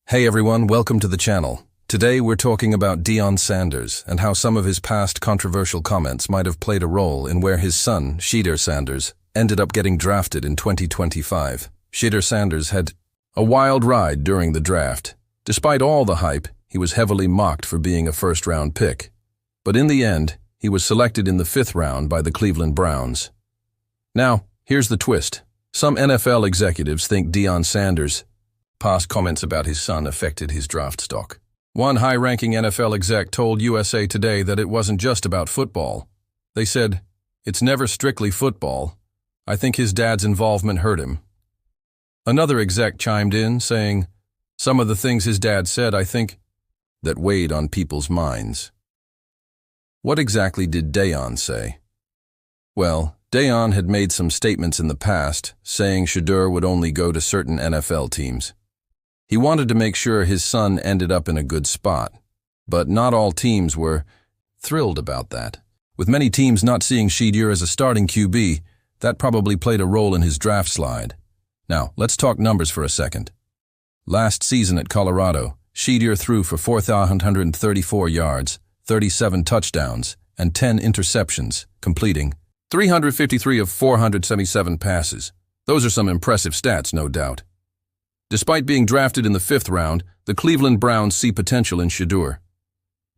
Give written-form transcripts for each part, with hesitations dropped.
Hey everyone, welcome to the channel. Today we're talking about Deion Sanders and how some of his past controversial comments might have played a role in where his son, Shedeur Sanders, ended up getting drafted in 2025. Shedeur Sanders had a wild ride during the draft. Despite all the hype, he was heavily mocked for being a first-round pick. But in the end, he was selected in the 5th round by the Cleveland Browns. Now, here's the twist. Some NFL executives think Deion Sanders' past comments about his son affected his draft stock. One high-ranking NFL exec told USA Today that it wasn't just about football. They said, "It's never strictly football. I think his dad's involvement hurt him." Another exec chimed in, saying, "Some of the things his dad said, I think, that weighed on people's minds." What exactly did Deion say? Well, Deion had made some statements in the past, saying Shedeur would only go to certain NFL teams. He wanted to make sure his son ended up in a good spot, but not all teams were thrilled about that. With many teams not seeing Shedeur as a starting QB, that probably played a role in his draft slide. Now, let's talk numbers for a second. Last season at Colorado, Shedeur threw for 4,134 yards, 37 touchdowns, and 10 interceptions, completing 353 of 477 passes. Those are some impressive stats, no doubt. Despite being drafted in the 5th round, the Cleveland Browns see potential in Shedeur.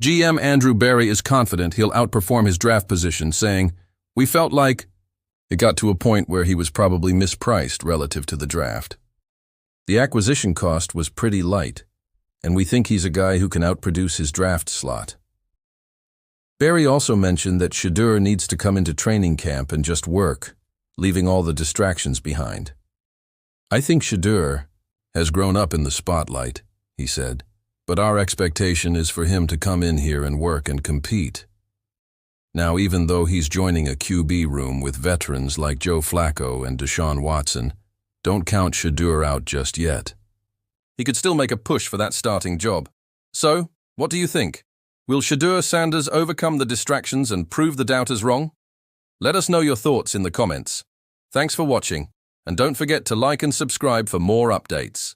GM Andrew Berry is confident he'll outperform his draft position, saying, "We felt like it got to a point where he was probably mispriced relative to the draft. The acquisition cost was pretty light, and we think he's a guy who can outproduce his draft slot." Berry also mentioned that Shedeur needs to come into training camp and just work, leaving all the distractions behind. "I think Shedeur has grown up in the spotlight," he said, "but our expectation is for him to come in here and work and compete." Now, even though he's joining a QB room with veterans like Joe Flacco and Deshaun Watson, don't count Shedeur out just yet. He could still make a push for that starting job. So, what do you think? Will Shedeur Sanders overcome the distractions and prove the doubters wrong? Let us know your thoughts in the comments. Thanks for watching, and don't forget to like and subscribe for more updates.